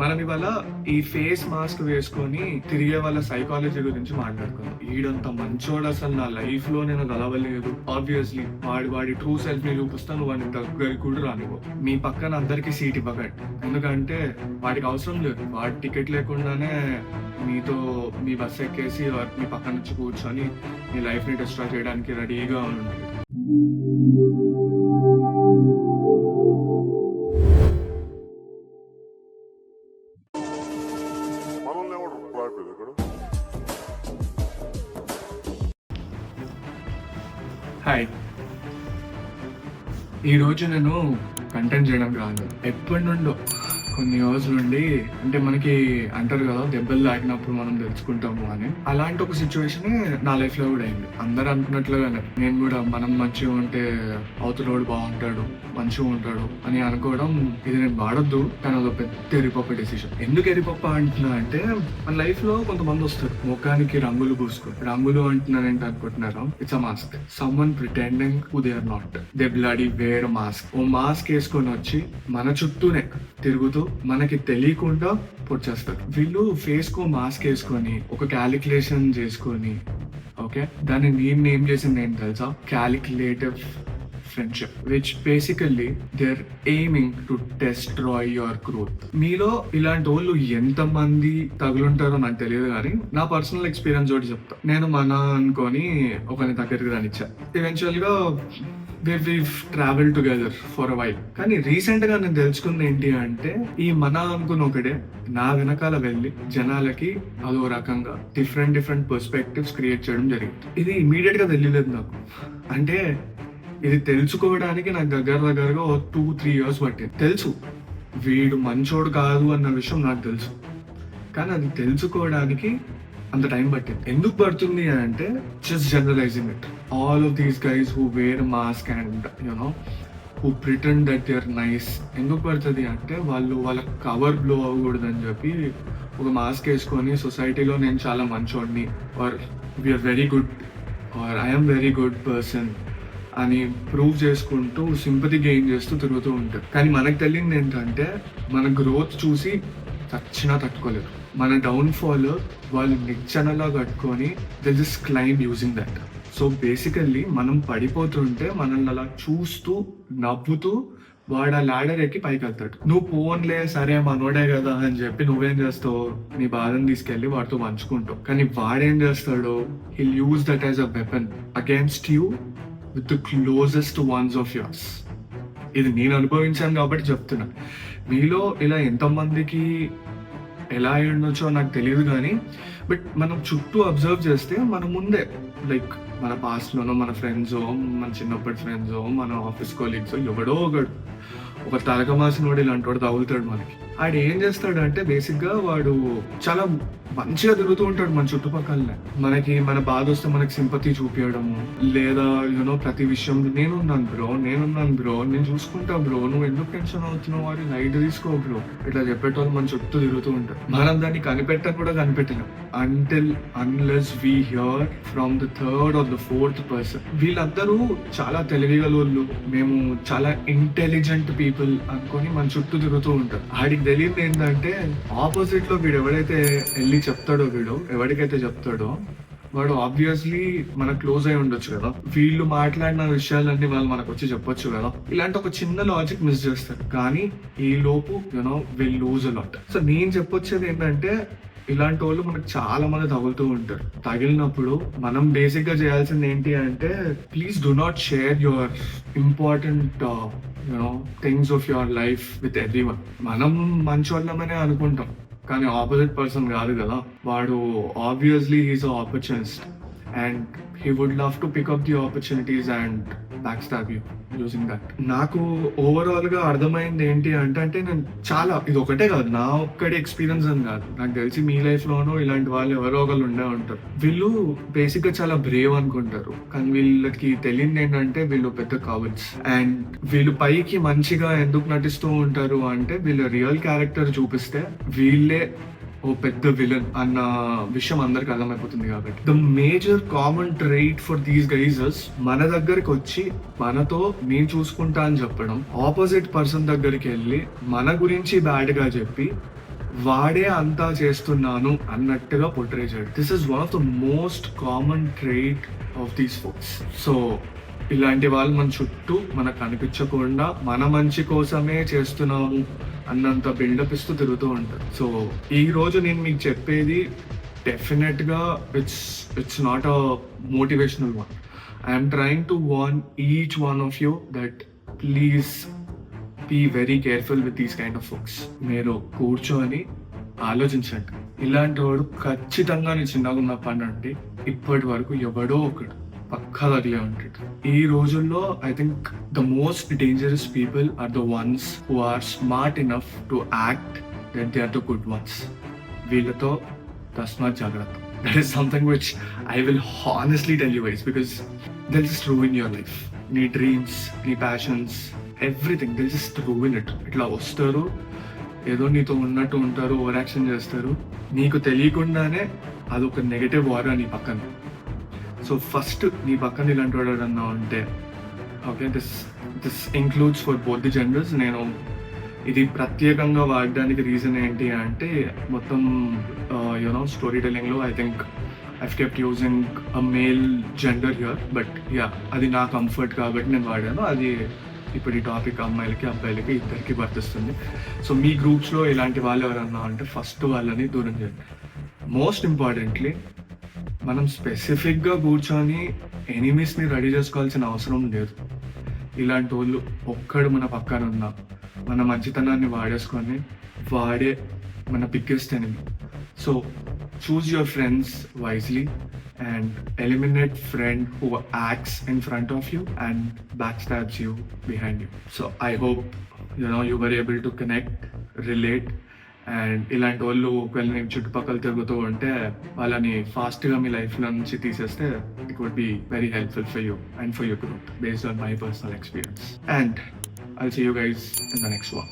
మనం ఇవాళ ఈ ఫేస్ మాస్క్ వేసుకొని తిరిగే వాళ్ళ సైకాలజీ గురించి మాట్లాడుకున్నాం. ఈడంత మంచోడు అసలు నా లైఫ్ లో నేను కలవలేదు, ఆబ్వియస్లీ వాడి ట్రూ సెల్ఫ్ ని చూపిస్తాను, వాడిని దగ్గరికి కూడా రానివ్వు. మీ పక్కన అందరికి సీట్ ఇవ్వకండి, ఎందుకంటే వాడికి అవసరం లేదు. వాడి టికెట్ లేకుండానే మీతో మీ బస్ ఎక్కేసి మీ పక్కన నుంచి కూర్చొని మీ లైఫ్ ని డిస్ట్రాయ్ చేయడానికి రెడీగా ఉంది. హాయ్, ఈరోజు నేను కంటెంట్ చేయడం కాదు, ఎప్పటి నుండో కొన్ని ఇయర్స్ నుండి, అంటే మనకి అంటారు కదా దెబ్బలు తాకినప్పుడు మనం తెలుసుకుంటాము అని, అలాంటి ఒక సిచ్యువేషన్ నా లైఫ్ లో కూడా అయింది. అందరు అనుకున్నట్లుగానే నేను కూడా మనం మంచిగా ఉంటే అవతలోడు బాగుంటాడు, మంచిగా ఉంటాడు అని అనుకోవడం, ఇది నేను వాడొద్దు, కానీ అదొక పెద్ద ఎరిపప్ప డెసిషన్. ఎందుకు ఎరిపప్ప అంటున్నా అంటే, మన లైఫ్ లో కొంతమంది వస్తారు ముఖానికి రంగులు పూసుకో, రంగులు అంటున్నారు ఏంటి అనుకుంటున్నారు, it's a mask. Someone pretending who they are not, they bloody wear mask. ఓ మాస్క్ వేసుకొని వచ్చి మన చుట్టూనే తిరుగుతూ మనకి తెలియకుండా పొడిచేస్తారు. వీళ్ళు ఫేస్ కు మాస్క్ వేసుకొని ఒక క్యాలిక్యులేషన్ చేసుకొని, ఓకే, దాన్ని నేను ఏం చేసింది ఏంటి తెలుసా, calculative friendship, which basically they are aiming to destroy your growth. మీలో ఇలాంటి వాళ్ళు ఎంత మంది తగులుంటారో నాకు తెలియదు, కానీ నా పర్సనల్ ఎక్స్పీరియన్స్ ఒకటి చెప్తా. నేను మన అనుకొని ఒకరి దగ్గరికి రానిచ్చా. ఈవెన్చువల్ గా we've traveled together for a while. కానీ రీసెంట్ గా నేను తెలుసుకుంది ఏంటి అంటే, ఈ మన అనుకున్న ఒకటే నా వెనకాల వెళ్ళి జనాలకి అదో రకంగా డిఫరెంట్ పర్స్పెక్టివ్స్ క్రియేట్ చేయడం జరిగింది. ఇది ఇమీడియట్ గా తెలియలేదు నాకు. అంటే ఇది తెలుసుకోవడానికి నాకు దగ్గరగా 2-3 years పట్టింది. తెలుసు వీడు మంచోడు కాదు అన్న విషయం నాకు తెలుసు, కానీ అది తెలుసుకోవడానికి అంత టైం పట్టింది. ఎందుకు పడుతుంది అంటే, just generalising it. All of these guys who wear mask and who pretend that they are nice. ఎందుకు పడుతుంది అంటే, వాళ్ళ కవర్ బ్లో అవ్వకూడదని చెప్పి ఒక మాస్క్ వేసుకొని సొసైటీలో నేను చాలా మంచోడిని, or we're very good, or I'm very good person అని ప్రూవ్ చేసుకుంటూ సింపతి గెయిన్ చేస్తూ తిరుగుతూ ఉంటారు. కానీ మనకు తెలియదు ఏంటంటే, మన గ్రోత్ చూసి చచ్చినా తట్టుకోలేదు. మన డౌన్ఫాల్ వాళ్ళు నిచ్చెనలా కట్టుకొని they just climb using that. So basically మనం పడిపోతుంటే మనల్ని అలా చూస్తూ నవ్వుతూ వాడు ఆ ల్యాడర్ ఎక్కి పైకి వెళ్తాడు. నువ్వు ఫోన్లే సరే మనోడే కదా అని చెప్పి నువ్వేం చేస్తావు, నీ బాధను తీసుకెళ్లి వాడితో పంచుకుంటావు. కానీ వాడేం చేస్తాడు, hill use that as a weapon against you with the closest once of yours. ఇది నేను అనుభవించాను కాబట్టి చెప్తున్నా. మీలో ఇలా ఎంతమందికి ఎలా అయి ఉండొచ్చో నాకు తెలియదు, కానీ బట్ మనం చుట్టూ అబ్జర్వ్ చేస్తే మన ముందే, లైక్ మన పాస్ట్లోనో మన ఫ్రెండ్సో, మన చిన్నప్పటి ఫ్రెండ్సో, మన ఆఫీస్ కొలీగ్స్, ఎవడో ఒక తలకమాసినోడు ఇలాంటి వాడు తగులుతాడు మనకి. ఆడు ఏం చేస్తాడు అంటే, బేసిక్గా వాడు చాలా మంచిగా తిరుగుతూ ఉంటాడు మన చుట్టుపక్కలనే. మన బాధ వస్తే మనకి సింపతి చూపించడము, లేదా ప్రతి విషయం నేనున్నాను బ్రో, నేను చూసుకుంటా బ్రో, నువ్వు ఎందుకు టెన్షన్ అవుతున్నావు, వాడు లైట్ తీసుకో బ్రో, ఇట్లా చెప్పేటోళ్ళు మన చుట్టూ తిరుగుతూ ఉంటారు. మనం దాన్ని కనిపెట్టినాం unless we hear from the third or the fourth person. వీళ్ళందరూ చాలా తెలివిగలోళ్ళు, మేము చాలా ఇంటెలిజెంట్ పీపుల్ అనుకొని మన చుట్టూ తిరుగుతూ ఉంటారు. ఆడికి తెలియదు ఏంటంటే, ఆపోజిట్ లో వీడు ఎవడైతే వెళ్ళి చెప్తాడో, ఎవరికైతే చెప్తాడో వాడు ఆబ్వియస్లీ మనకు క్లోజ్ అయి ఉండొచ్చు కదా, వీళ్ళు మాట్లాడిన విషయాలన్నీ వాళ్ళు మనకు వచ్చి చెప్పొచ్చు కదా. ఇలాంటి ఒక చిన్న లాజిక్ మిస్ చేస్తారు, కానీ ఈ లోపు will lose a lot. So నేను చెప్పొచ్చేది ఏంటంటే, ఇలాంటి వాళ్ళు మనకు చాలా మంది తగులుతూ ఉంటారు. తగిలినప్పుడు మనం బేసిక్ గా చేయాల్సింది ఏంటి అంటే, please do not share your important things of your life with everyone. మనం మంచోళ్ళమనే అనుకుంటాం, కానీ ఆపోజిట్ పర్సన్ కాదు కదా, వాడు obviously he's a opportunist and he would love to pick up the opportunities and backstab you using that. నాకు overall గా అర్థమైంది ఏంటి అంటే నేను చాలా, ఇది ఒకటే కాదు, నా ఒక్కటి ఎక్స్పీరియన్స్ అని కాదు, నాకు తెలిసి మీ లైఫ్ లోనూ ఇలాంటి వాళ్ళు ఎవరో ఒకళ్ళు ఉండే ఉంటారు. వీళ్ళు బేసిక్ గా చాలా బ్రేవ్ అనుకుంటారు, కానీ వీళ్ళకి తెలియదు ఏంటంటే వీళ్ళు పెద్ద కవర్స్. అండ్ వీళ్ళు పైకి మంచిగా ఎందుకు నటిస్తూ ఉంటారు అంటే, వీళ్ళ రియల్ క్యారెక్టర్ చూపిస్తే వీళ్ళే ఓ పెద్ద విలన్ అన్న విషయం అందరికి అర్థమైపోతుంది. కాబట్టి the major common trait for these guys, మన దగ్గరికి వచ్చి మనతో నేను చూసుకుంటా అని చెప్పడం, ఆపోజిట్ పర్సన్ దగ్గరికి వెళ్ళి మన గురించి బ్యాడ్ గా చెప్పి వాడే అంతా చేస్తున్నాను అన్నట్టుగా పోర్ట్రే చేయడం. This is one of the most common trait of these folks. So ఇలాంటి వాళ్ళు మన చుట్టూ మనకు కనిపించకుండా మన మంచి కోసమే చేస్తున్నాము అన్నంత బిల్డప్ ఇస్తూ తిరుగుతూ ఉంటారు. సో ఈ రోజు నేను మీకు చెప్పేది డెఫినెట్గా it's not a motivational one. I'm trying to warn each one of you that please be very careful with these kind of folks. మీరు కూర్చొని ఆలోచించండి, ఇలాంటి వాడు ఖచ్చితంగా నేను చిన్నగా ఉన్నప్పటి నుండి ఇప్పటి వరకు ఎవడో ఒకడు పక్కా తగిలే ఉంటాడు. ఈ రోజుల్లో I think the most dangerous people are the ones who are smart enough to act that they are the good ones. వీళ్ళతో తస్మాత్ జాగ్రత్త. That is something which I will honestly tell you guys, because they'll just ruin your life. నీ dreams, నీ passions, everything they'll just ruin it. ఇట్లా వస్తారు, ఏదో నీతో ఉన్నట్టు ఉంటారు, ఓవర్ యాక్షన్ చేస్తారు, నీకు తెలియకుండానే అదొక నెగటివ్ వారా నీ పక్కన. సో ఫస్ట్ నీ పక్కన ఇలాంటి వాడు ఎవరన్నా ఉంటే, okay, this includes for both the genders. నేను ఇది ప్రత్యేకంగా వాడడానికి రీజన్ ఏంటి అంటే, మొత్తం యూనో స్టోరీ టెల్లింగ్లో I think I've kept using a male gender here, but yeah, అది నా కంఫర్ట్ కాబట్టి నేను వాడాను. అది ఇప్పుడు ఈ టాపిక్ అమ్మాయిలకి అబ్బాయిలకి ఇద్దరికి వర్తిస్తుంది. సో మీ గ్రూప్స్లో ఇలాంటి వాళ్ళు ఎవరన్నా అంటే ఫస్ట్ వాళ్ళని దూరం చేయండి. మోస్ట్ ఇంపార్టెంట్లీ, మనం స్పెసిఫిక్గా కూర్చొని ఎనిమీస్ని రెడీ చేసుకోవాల్సిన అవసరం లేదు. ఇలాంటి వాళ్ళు ఒక్కడు మన పక్కన ఉన్నా మన మంచితనాన్ని వాడేసుకొని వాడే మన biggest enemy. So choose your friends wisely and eliminate friend who acts in front of you and backstabs you behind you. So I hope you were able to connect, relate, and ఇలాంటి వాళ్ళు ఒకవేళ నేను చుట్టుపక్కల తిరుగుతూ ఉంటే వాళ్ళని ఫాస్ట్గా మీ life నుంచి తీసేస్తే it would be very helpful for you and for your growth based on my personal experience. And I'll see you guys in the next one.